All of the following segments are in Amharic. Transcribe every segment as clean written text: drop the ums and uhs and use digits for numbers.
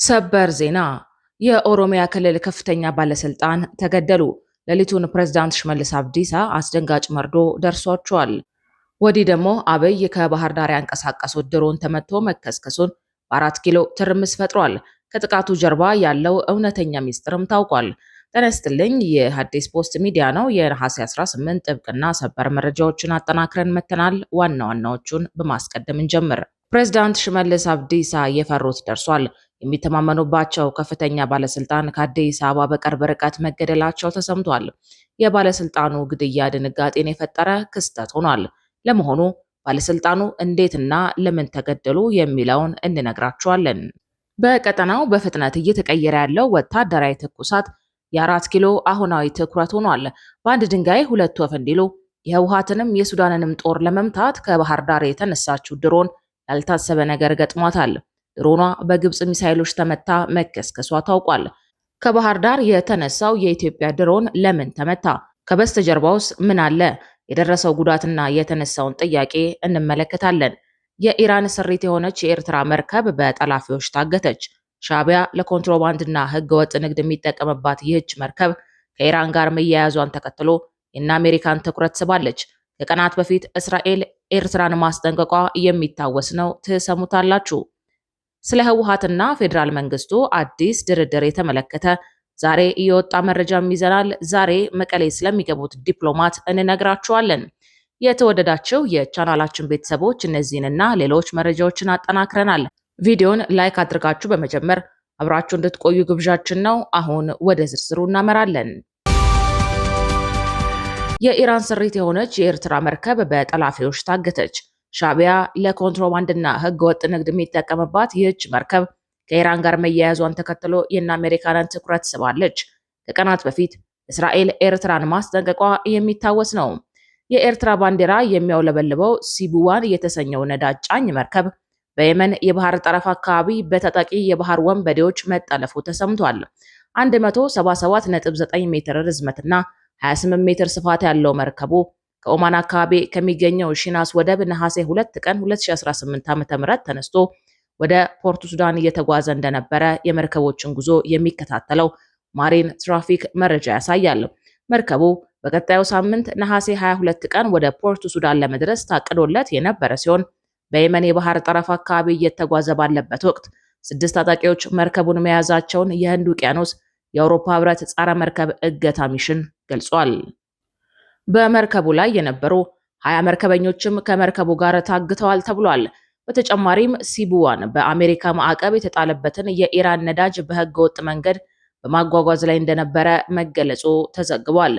ሰበር ዜና የኦሮሚያ ክልል ከፍተኛ ባለስልጣን ተገደሉ። ሌሊቱን ፕሬዝዳንት ሽመልስ አብዲሳ አስደንጋጭ መርዶ ደርሷቸዋል። ወዲህ ደግሞ አብይ ከባህር ዳር ያንቀሳቀሱት ድሮን ተመቶ መከስከሱን በአራት ኪሎ ትርምስ ፈጥሯል። ከጥቃቱ ጀርባ ያለው እውነተኛ ሚስጥርም ታውቋል። ጤና ይስጥልኝ። ይህ አዲስ ፖስት ሚዲያ ነው። የነሐሴ 18 ጥብቅና ሰበር መረጃዎችን አጠናክረን መተናል። ዋና ዋናዎቹን በማስቀደም እንጀምር። ፕሬዝዳንት ሽመልስ አብዲሳ የፈሩት ደርሷል። የሚተማመኑባቸው ከፍተኛ ባለስልጣን ከአዲስ አበባ በቅርብ ርቀት መገደላቸው ተሰምቷል። የባለስልጣኑ ግድያ ድንጋጤን የፈጠረ ክስተት ሆኗል። ለመሆኑ ባለስልጣኑ እንዴትና ለምን ተገደሉ የሚለውን እንነግራችኋለን። በቀጠናው በፍጥነት እየተቀየረ ያለው ወታደራዊ ትኩሳት የአራት ኪሎ አሁናዊ ትኩረት ሆኗል። በአንድ ድንጋይ ሁለት ወፍ እንዲሉ የህወሓትንም የሱዳንንም ጦር ለመምታት ከባህር ዳር የተነሳችው ድሮን ያልታሰበ ነገር ገጥሟታል። ድሮኗ በግብጽ ሚሳይሎች ተመታ መከስከሷ ታውቋል። ከባህር ዳር የተነሳው የኢትዮጵያ ድሮን ለምን ተመታ? ከበስተጀርባውስ ምን አለ? የደረሰው ጉዳትና የተነሳውን ጥያቄ እንመለከታለን። የኢራን ስሪት የሆነች የኤርትራ መርከብ በጠላፊዎች ታገተች። ሻዕቢያ ለኮንትሮባንድና ህገወጥ ንግድ የሚጠቀምባት ይህች መርከብ ከኢራን ጋር መያያዟን ተከትሎ የእነ አሜሪካን ትኩረት ስባለች። ከቀናት በፊት እስራኤል ኤርትራን ማስጠንቀቋ የሚታወስ ነው። ትሰሙታላችሁ። ስለ ህወሓትና ፌዴራል መንግስቱ አዲስ ድርድር የተመለከተ ዛሬ እየወጣ መረጃም ይዘናል። ዛሬ መቀሌ ስለሚገቡት ዲፕሎማት እንነግራችኋለን። የተወደዳችሁ የቻናላችን ቤተሰቦች እነዚህንና ሌሎች መረጃዎችን አጠናክረናል። ቪዲዮን ላይክ አድርጋችሁ በመጀመር አብራችሁ እንድትቆዩ ግብዣችን ነው። አሁን ወደ ዝርዝሩ እናመራለን። የኢራን ስሪት የሆነች የኤርትራ መርከብ በጠላፊዎች ታገተች። ሻዕቢያ ለኮንትሮባንድና ህገወጥ ንግድ የሚጠቀምባት ይህች መርከብ ከኢራን ጋር መያያዟን ተከትሎ የእነ አሜሪካንን ትኩረት ስባለች። ከቀናት በፊት እስራኤል ኤርትራን ማስጠንቀቋ የሚታወስ ነው። የኤርትራ ባንዲራ የሚያውለበልበው ሲቡዋን የተሰኘው ነዳጅ ጫኝ መርከብ በየመን የባህር ጠረፍ አካባቢ በታጣቂ የባህር ወንበዴዎች መጠለፉ ተሰምቷል። 177.9 ሜትር ርዝመትና 28 ሜትር ስፋት ያለው መርከቡ ከኦማን አካባቢ ከሚገኘው ሺናስ ወደብ ነሐሴ 2 ቀን 2018 ዓ.ም ተነስቶ ወደ ፖርቱ ሱዳን እየተጓዘ እንደነበረ የመርከቦችን ጉዞ የሚከታተለው ማሪን ትራፊክ መረጃ ያሳያል። መርከቡ በቀጣዩ ሳምንት ነሐሴ 22 ቀን ወደ ፖርቱ ሱዳን ለመድረስ ታቅዶለት የነበረ ሲሆን በየመን የባህር ጠረፍ አካባቢ እየተጓዘ ባለበት ወቅት 6 ታጣቂዎች መርከቡን መያዛቸውን የህንድ ውቅያኖስ የአውሮፓ ህብረት ጸረ መርከብ እገታ ሚሽን ገልጿል። በመርከቡ ላይ የነበሩ 20 መርከበኞችም ከመርከቡ ጋር ታግተዋል ተብሏል። በተጨማሪም ሲቡዋን በአሜሪካ ማዕቀብ የተጣለበትን የኢራን ነዳጅ በህገ ወጥ መንገድ በማጓጓዝ ላይ እንደነበረ መገለጹ ተዘግቧል።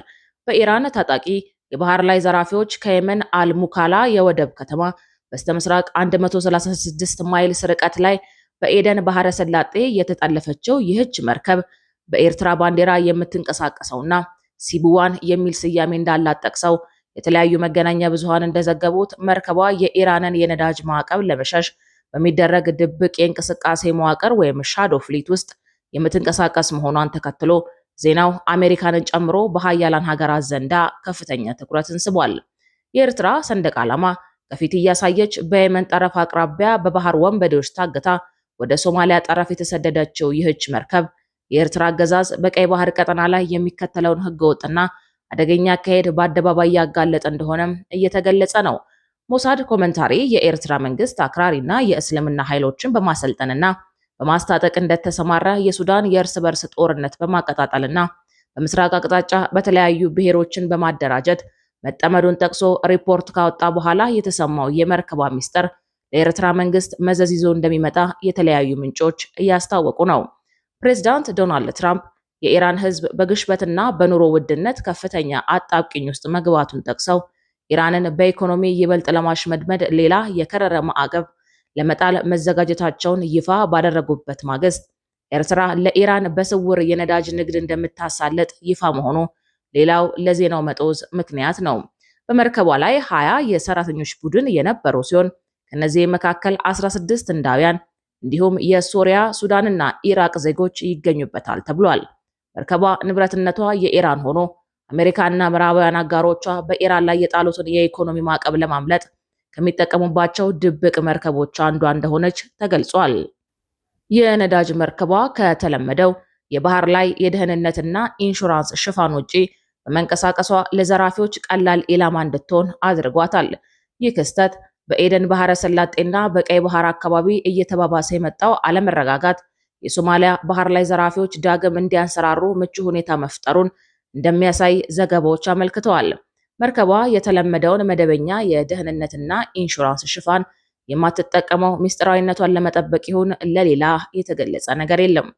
በኢራን ታጣቂ የባህር ላይ ዘራፊዎች ከየመን አልሙካላ የወደብ ከተማ በስተምስራቅ 136 ማይልስ ርቀት ላይ በኤደን ባህረ ሰላጤ የተጠለፈችው ይህች መርከብ በኤርትራ ባንዲራ የምትንቀሳቀሰውና ሲቡዋን የሚል ስያሜ እንዳላት ጠቅሰው የተለያዩ መገናኛ ብዙሃን እንደዘገቡት መርከቧ የኢራንን የነዳጅ ማዕቀብ ለመሸሽ በሚደረግ ድብቅ የእንቅስቃሴ መዋቅር ወይም ሻዶ ፍሊት ውስጥ የምትንቀሳቀስ መሆኗን ተከትሎ ዜናው አሜሪካንን ጨምሮ በሀያላን ሀገራት ዘንዳ ከፍተኛ ትኩረትን ስቧል። የኤርትራ ሰንደቅ ዓላማ ከፊት እያሳየች በየመን ጠረፍ አቅራቢያ በባህር ወንበዴዎች ታግታ ወደ ሶማሊያ ጠረፍ የተሰደደችው ይህች መርከብ የኤርትራ አገዛዝ በቀይ ባህር ቀጠና ላይ የሚከተለውን ህገወጥና አደገኛ አካሄድ በአደባባይ ያጋለጠ እንደሆነም እየተገለጸ ነው። ሞሳድ ኮመንታሪ የኤርትራ መንግስት አክራሪና የእስልምና ኃይሎችን በማሰልጠንና በማስታጠቅ እንደተሰማራ የሱዳን የእርስ በርስ ጦርነት በማቀጣጠልና በምስራቅ አቅጣጫ በተለያዩ ብሔሮችን በማደራጀት መጠመዱን ጠቅሶ ሪፖርት ካወጣ በኋላ የተሰማው የመርከቧ ሚስጥር ለኤርትራ መንግስት መዘዝ ይዞ እንደሚመጣ የተለያዩ ምንጮች እያስታወቁ ነው። ፕሬዝዳንት ዶናልድ ትራምፕ የኢራን ህዝብ በግሽበትና በኑሮ ውድነት ከፍተኛ አጣብቂኝ ውስጥ መግባቱን ጠቅሰው ኢራንን በኢኮኖሚ ይበልጥ ለማሽመድመድ ሌላ የከረረ ማዕቀብ ለመጣል መዘጋጀታቸውን ይፋ ባደረጉበት ማግስት ኤርትራ ለኢራን በስውር የነዳጅ ንግድ እንደምታሳለጥ ይፋ መሆኑ ሌላው ለዜናው መጦዝ ምክንያት ነው። በመርከቧ ላይ 20 የሰራተኞች ቡድን የነበሩ ሲሆን ከነዚህ መካከል 16 ህንዳውያን እንዲሁም የሶሪያ፣ ሱዳንና ኢራቅ ዜጎች ይገኙበታል ተብሏል። መርከቧ ንብረትነቷ የኢራን ሆኖ አሜሪካና ምዕራባውያን አጋሮቿ በኢራን ላይ የጣሉትን የኢኮኖሚ ማዕቀብ ለማምለጥ ከሚጠቀሙባቸው ድብቅ መርከቦች አንዷ እንደሆነች ተገልጿል። የነዳጅ መርከቧ ከተለመደው የባህር ላይ የደህንነትና ኢንሹራንስ ሽፋን ውጪ በመንቀሳቀሷ ለዘራፊዎች ቀላል ኢላማ እንድትሆን አድርጓታል። ይህ ክስተት በኤደን ባህረ ሰላጤና በቀይ ባህር አካባቢ እየተባባሰ የመጣው አለመረጋጋት የሶማሊያ ባህር ላይ ዘራፊዎች ዳግም እንዲያንሰራሩ ምቹ ሁኔታ መፍጠሩን እንደሚያሳይ ዘገባዎች አመልክተዋል። መርከቧ የተለመደውን መደበኛ የደህንነትና ኢንሹራንስ ሽፋን የማትጠቀመው ምስጢራዊነቷን ለመጠበቅ ይሁን ለሌላ የተገለጸ ነገር የለም።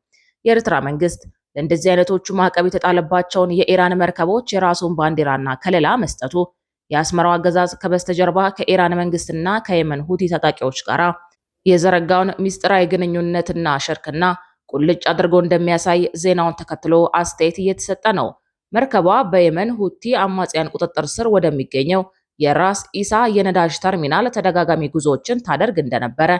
የኤርትራ መንግስት ለእንደዚህ አይነቶቹ ማዕቀብ የተጣለባቸውን የኢራን መርከቦች የራሱን ባንዲራና ከለላ መስጠቱ የአስመራው አገዛዝ ከበስተጀርባ ከኢራን መንግስትና ከየመን ሁቲ ታጣቂዎች ጋር የዘረጋውን ምስጢራዊ ግንኙነትና ሽርክና ቁልጭ አድርጎ እንደሚያሳይ ዜናውን ተከትሎ አስተያየት እየተሰጠ ነው። መርከቧ በየመን ሁቲ አማጽያን ቁጥጥር ስር ወደሚገኘው የራስ ኢሳ የነዳጅ ተርሚናል ተደጋጋሚ ጉዞዎችን ታደርግ እንደነበረ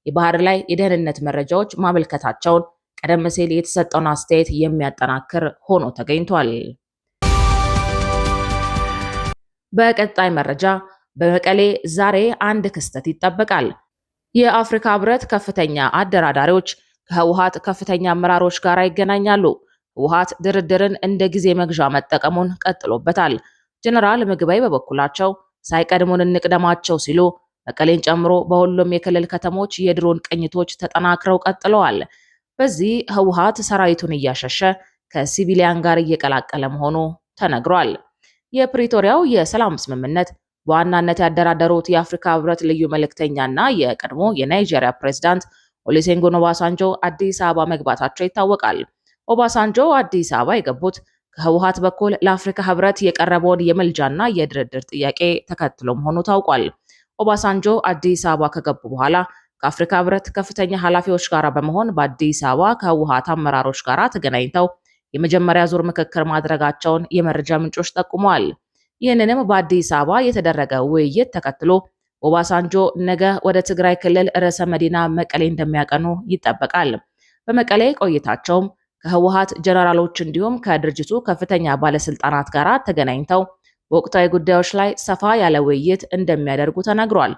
የባህር ላይ የደህንነት መረጃዎች ማመልከታቸውን ቀደም ሲል የተሰጠውን አስተያየት የሚያጠናክር ሆኖ ተገኝቷል። በቀጣይ መረጃ በመቀሌ ዛሬ አንድ ክስተት ይጠበቃል። የአፍሪካ ህብረት ከፍተኛ አደራዳሪዎች ከህወሓት ከፍተኛ አመራሮች ጋር ይገናኛሉ። ህወሓት ድርድርን እንደ ጊዜ መግዣ መጠቀሙን ቀጥሎበታል። ጀነራል ምግበይ በበኩላቸው ሳይቀድሙን እንቅደማቸው ሲሉ መቀሌን ጨምሮ በሁሉም የክልል ከተሞች የድሮን ቅኝቶች ተጠናክረው ቀጥለዋል። በዚህ ህወሓት ሰራዊቱን እያሸሸ ከሲቪሊያን ጋር እየቀላቀለ መሆኑ ተነግሯል። የፕሪቶሪያው የሰላም ስምምነት በዋናነት ያደራደሩት የአፍሪካ ህብረት ልዩ መልእክተኛና የቀድሞ የናይጄሪያ ፕሬዝዳንት ኦሉሴጉን ኦባሳንጆ አዲስ አበባ መግባታቸው ይታወቃል። ኦባሳንጆ አዲስ አበባ የገቡት ከህወሓት በኩል ለአፍሪካ ህብረት የቀረበውን የመልጃና የድርድር ጥያቄ ተከትሎ መሆኑ ታውቋል። ኦባሳንጆ አዲስ አበባ ከገቡ በኋላ ከአፍሪካ ህብረት ከፍተኛ ኃላፊዎች ጋር በመሆን በአዲስ አበባ ከህወሓት አመራሮች ጋር ተገናኝተው የመጀመሪያ ዙር ምክክር ማድረጋቸውን የመረጃ ምንጮች ጠቁመዋል። ይህንንም በአዲስ አበባ የተደረገ ውይይት ተከትሎ ኦባሳንጆ ነገ ወደ ትግራይ ክልል ርዕሰ መዲና መቀሌ እንደሚያቀኑ ይጠበቃል። በመቀሌ ቆይታቸውም ከህወሓት ጀነራሎች እንዲሁም ከድርጅቱ ከፍተኛ ባለስልጣናት ጋር ተገናኝተው በወቅታዊ ጉዳዮች ላይ ሰፋ ያለ ውይይት እንደሚያደርጉ ተነግሯል።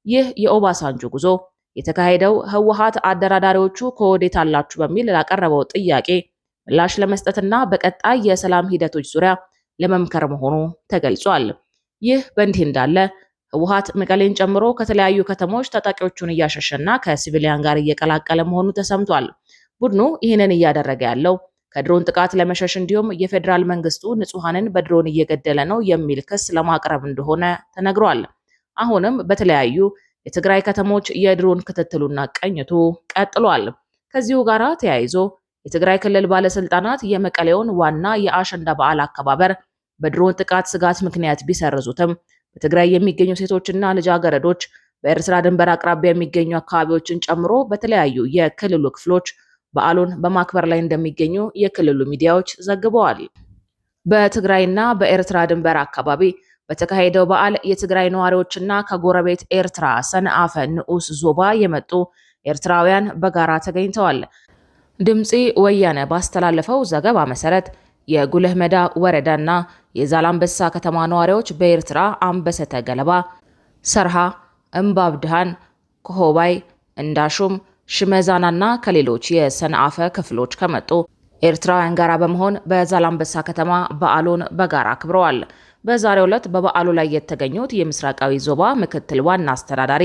ይህ የኦባሳንጆ ጉዞ የተካሄደው ህወሓት አደራዳሪዎቹ ከወዴት አላችሁ በሚል ላቀረበው ጥያቄ ምላሽ ለመስጠትና በቀጣይ የሰላም ሂደቶች ዙሪያ ለመምከር መሆኑ ተገልጿል። ይህ በእንዲህ እንዳለ ህወሓት መቀሌን ጨምሮ ከተለያዩ ከተሞች ታጣቂዎቹን እያሸሸና ከሲቪሊያን ጋር እየቀላቀለ መሆኑ ተሰምቷል። ቡድኑ ይህንን እያደረገ ያለው ከድሮን ጥቃት ለመሸሽ እንዲሁም የፌዴራል መንግስቱ ንጹሐንን በድሮን እየገደለ ነው የሚል ክስ ለማቅረብ እንደሆነ ተነግሯል። አሁንም በተለያዩ የትግራይ ከተሞች የድሮን ክትትሉና ቅኝቱ ቀጥሏል። ከዚሁ ጋር ተያይዞ የትግራይ ክልል ባለስልጣናት የመቀሌውን ዋና የአሸንዳ በዓል አከባበር በድሮን ጥቃት ስጋት ምክንያት ቢሰርዙትም በትግራይ የሚገኙ ሴቶችና ልጃገረዶች በኤርትራ ድንበር አቅራቢያ የሚገኙ አካባቢዎችን ጨምሮ በተለያዩ የክልሉ ክፍሎች በዓሉን በማክበር ላይ እንደሚገኙ የክልሉ ሚዲያዎች ዘግበዋል። በትግራይና በኤርትራ ድንበር አካባቢ በተካሄደው በዓል የትግራይ ነዋሪዎችና ከጎረቤት ኤርትራ ሰንአፈ ንዑስ ዞባ የመጡ ኤርትራውያን በጋራ ተገኝተዋል። ድምፂ ወያነ ባስተላለፈው ዘገባ መሰረት የጉልህ መዳ ወረዳና የዛላምበሳ ከተማ ነዋሪዎች በኤርትራ አንበሰተ ገለባ፣ ሰርሃ፣ እምባብድሃን፣ ኮሆባይ፣ እንዳሹም፣ ሽመዛናና ከሌሎች የሰንአፈ ክፍሎች ከመጡ ኤርትራውያን ጋር በመሆን በዛላምበሳ ከተማ በዓሉን በጋራ አክብረዋል። በዛሬው ዕለት በበዓሉ ላይ የተገኙት የምስራቃዊ ዞባ ምክትል ዋና አስተዳዳሪ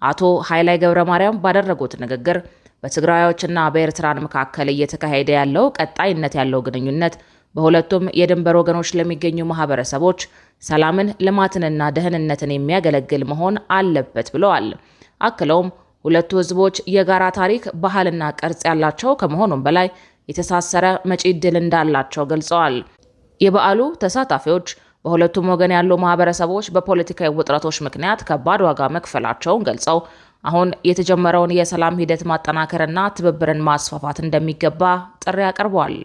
አቶ ኃይላይ ገብረ ማርያም ባደረጉት ንግግር በትግራዮችና በኤርትራን መካከል እየተካሄደ ያለው ቀጣይነት ያለው ግንኙነት በሁለቱም የድንበር ወገኖች ለሚገኙ ማህበረሰቦች ሰላምን፣ ልማትንና ደህንነትን የሚያገለግል መሆን አለበት ብለዋል። አክለውም ሁለቱ ህዝቦች የጋራ ታሪክ፣ ባህልና ቅርጽ ያላቸው ከመሆኑም በላይ የተሳሰረ መጪ ዕድል እንዳላቸው ገልጸዋል። የበዓሉ ተሳታፊዎች በሁለቱም ወገን ያሉ ማህበረሰቦች በፖለቲካዊ ውጥረቶች ምክንያት ከባድ ዋጋ መክፈላቸውን ገልጸው አሁን የተጀመረውን የሰላም ሂደት ማጠናከርና ትብብርን ማስፋፋት እንደሚገባ ጥሪ አቅርበዋል።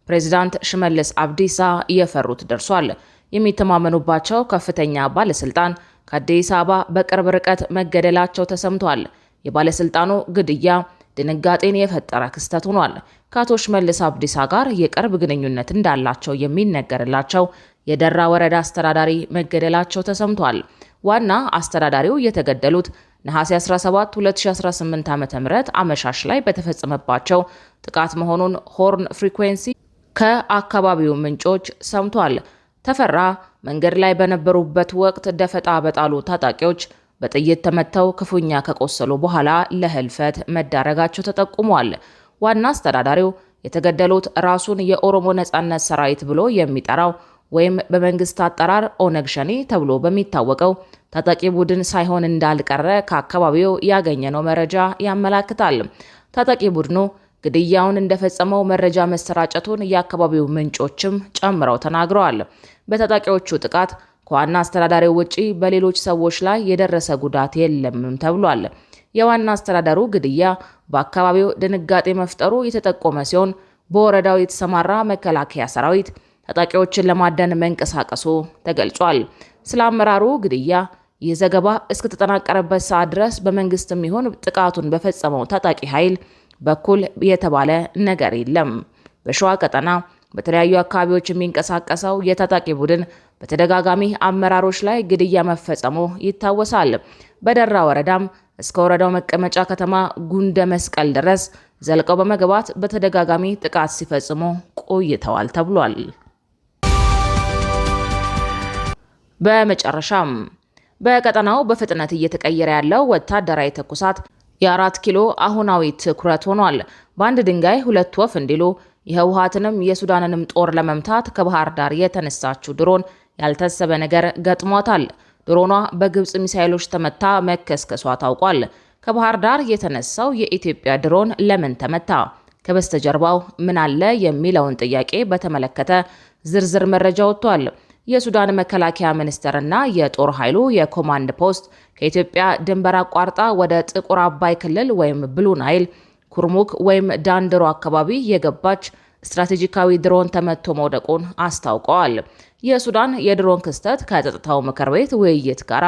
ፕሬዚዳንት ሽመልስ አብዲሳ እየፈሩት ደርሷል። የሚተማመኑባቸው ከፍተኛ ባለስልጣን ከአዲስ አበባ በቅርብ ርቀት መገደላቸው ተሰምቷል። የባለስልጣኑ ግድያ ድንጋጤን የፈጠረ ክስተት ሆኗል። ከአቶ ሽመልስ አብዲሳ ጋር የቅርብ ግንኙነት እንዳላቸው የሚነገርላቸው የደራ ወረዳ አስተዳዳሪ መገደላቸው ተሰምቷል። ዋና አስተዳዳሪው የተገደሉት ነሐሴ 17 2018 ዓ.ም አመሻሽ ላይ በተፈጸመባቸው ጥቃት መሆኑን ሆርን ፍሪኩዌንሲ ከአካባቢው ምንጮች ሰምቷል። ተፈራ መንገድ ላይ በነበሩበት ወቅት ደፈጣ በጣሉ ታጣቂዎች በጥይት ተመተው ክፉኛ ከቆሰሉ በኋላ ለህልፈት መዳረጋቸው ተጠቁሟል። ዋና አስተዳዳሪው የተገደሉት ራሱን የኦሮሞ ነጻነት ሰራዊት ብሎ የሚጠራው ወይም በመንግስት አጠራር ኦነግ ሸኔ ተብሎ በሚታወቀው ታጣቂ ቡድን ሳይሆን እንዳልቀረ ከአካባቢው ያገኘነው መረጃ ያመላክታል። ታጣቂ ቡድኑ ግድያውን እንደፈጸመው መረጃ መሰራጨቱን የአካባቢው ምንጮችም ጨምረው ተናግረዋል። በታጣቂዎቹ ጥቃት ከዋና አስተዳዳሪው ውጪ በሌሎች ሰዎች ላይ የደረሰ ጉዳት የለም ተብሏል። የዋና አስተዳዳሩ ግድያ በአካባቢው ድንጋጤ መፍጠሩ የተጠቆመ ሲሆን በወረዳው የተሰማራ መከላከያ ሰራዊት ታጣቂዎችን ለማደን መንቀሳቀሱ ተገልጿል። ስለ አመራሩ ግድያ ይህ ዘገባ እስከተጠናቀረበት ሰዓት ድረስ በመንግስትም ይሁን ጥቃቱን በፈጸመው ታጣቂ ኃይል በኩል የተባለ ነገር የለም። በሸዋ ቀጠና በተለያዩ አካባቢዎች የሚንቀሳቀሰው የታጣቂ ቡድን በተደጋጋሚ አመራሮች ላይ ግድያ መፈጸሙ ይታወሳል። በደራ ወረዳም እስከ ወረዳው መቀመጫ ከተማ ጉንደ መስቀል ድረስ ዘልቀው በመግባት በተደጋጋሚ ጥቃት ሲፈጽሙ ቆይተዋል ተብሏል። በመጨረሻም በቀጠናው በፍጥነት እየተቀየረ ያለው ወታደራዊ ትኩሳት የ4 ኪሎ አሁናዊ ትኩረት ሆኗል። በአንድ ድንጋይ ሁለት ወፍ እንዲሉ የህወሓትንም የሱዳንንም ጦር ለመምታት ከባህር ዳር የተነሳችው ድሮን ያልታሰበ ነገር ገጥሟታል። ድሮኗ በግብጽ ሚሳኤሎች ተመታ መከስከሷ ታውቋል። ከባህር ዳር የተነሳው የኢትዮጵያ ድሮን ለምን ተመታ? ከበስተጀርባው ምን አለ የሚለውን ጥያቄ በተመለከተ ዝርዝር መረጃ ወጥቷል። የሱዳን መከላከያ ሚኒስቴርና የጦር ኃይሉ የኮማንድ ፖስት ከኢትዮጵያ ድንበር አቋርጣ ወደ ጥቁር አባይ ክልል ወይም ብሉ ናይል ኩርሙክ ወይም ዳንድሮ አካባቢ የገባች ስትራቴጂካዊ ድሮን ተመቶ መውደቁን አስታውቀዋል። የሱዳን የድሮን ክስተት ከጸጥታው ምክር ቤት ውይይት ጋር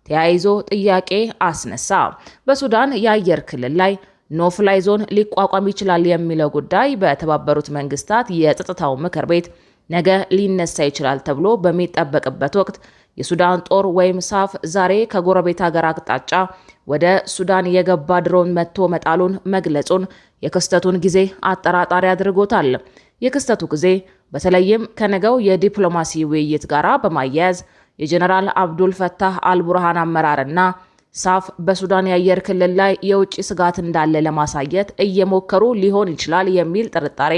ተያይዞ ጥያቄ አስነሳ። በሱዳን የአየር ክልል ላይ ኖፍላይ ዞን ሊቋቋም ይችላል የሚለው ጉዳይ በተባበሩት መንግስታት የጸጥታው ምክር ቤት ነገ ሊነሳ ይችላል ተብሎ በሚጠበቅበት ወቅት የሱዳን ጦር ወይም ሳፍ ዛሬ ከጎረቤት ሀገር አቅጣጫ ወደ ሱዳን የገባ ድሮን መጥቶ መጣሉን መግለጹን የክስተቱን ጊዜ አጠራጣሪ አድርጎታል። የክስተቱ ጊዜ በተለይም ከነገው የዲፕሎማሲ ውይይት ጋር በማያያዝ የጀነራል አብዱል ፈታህ አልቡርሃን አመራርና ሳፍ በሱዳን የአየር ክልል ላይ የውጭ ስጋት እንዳለ ለማሳየት እየሞከሩ ሊሆን ይችላል የሚል ጥርጣሬ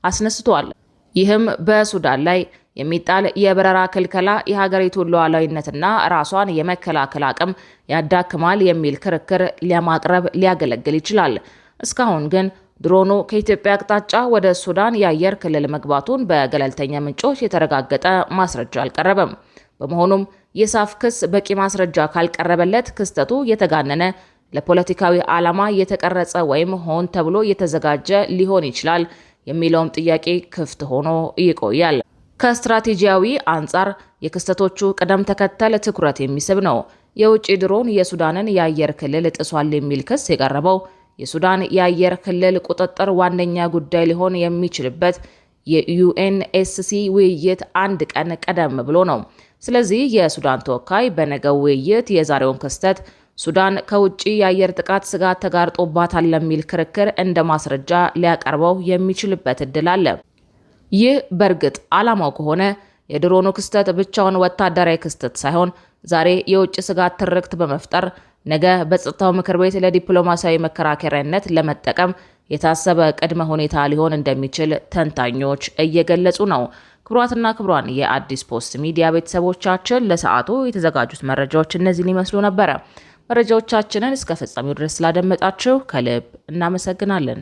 አስነስቷል። ይህም በሱዳን ላይ የሚጣል የበረራ ክልከላ የሀገሪቱን ሉዓላዊነትና ራሷን የመከላከል አቅም ያዳክማል የሚል ክርክር ለማቅረብ ሊያገለግል ይችላል። እስካሁን ግን ድሮኑ ከኢትዮጵያ አቅጣጫ ወደ ሱዳን የአየር ክልል መግባቱን በገለልተኛ ምንጮች የተረጋገጠ ማስረጃ አልቀረበም። በመሆኑም የሳፍ ክስ በቂ ማስረጃ ካልቀረበለት ክስተቱ የተጋነነ ለፖለቲካዊ ዓላማ የተቀረጸ ወይም ሆን ተብሎ የተዘጋጀ ሊሆን ይችላል የሚለውም ጥያቄ ክፍት ሆኖ ይቆያል። ከስትራቴጂያዊ አንጻር የክስተቶቹ ቅደም ተከተል ትኩረት የሚስብ ነው። የውጭ ድሮን የሱዳንን የአየር ክልል ጥሷል የሚል ክስ የቀረበው የሱዳን የአየር ክልል ቁጥጥር ዋነኛ ጉዳይ ሊሆን የሚችልበት የዩኤንኤስሲ ውይይት አንድ ቀን ቀደም ብሎ ነው። ስለዚህ የሱዳን ተወካይ በነገው ውይይት የዛሬውን ክስተት ሱዳን ከውጭ የአየር ጥቃት ስጋት ተጋርጦባታል ለሚል ክርክር እንደ ማስረጃ ሊያቀርበው የሚችልበት እድል አለ። ይህ በእርግጥ ዓላማው ከሆነ የድሮኑ ክስተት ብቻውን ወታደራዊ ክስተት ሳይሆን ዛሬ የውጭ ስጋት ትርክት በመፍጠር ነገ በጸጥታው ምክር ቤት ለዲፕሎማሲያዊ መከራከሪያነት ለመጠቀም የታሰበ ቅድመ ሁኔታ ሊሆን እንደሚችል ተንታኞች እየገለጹ ነው። ክቡራትና ክቡራን የአዲስ ፖስት ሚዲያ ቤተሰቦቻችን ለሰዓቱ የተዘጋጁት መረጃዎች እነዚህን ይመስሉ ነበረ። መረጃዎቻችንን እስከ ፍጻሜው ድረስ ስላደመጣችሁ ከልብ እናመሰግናለን።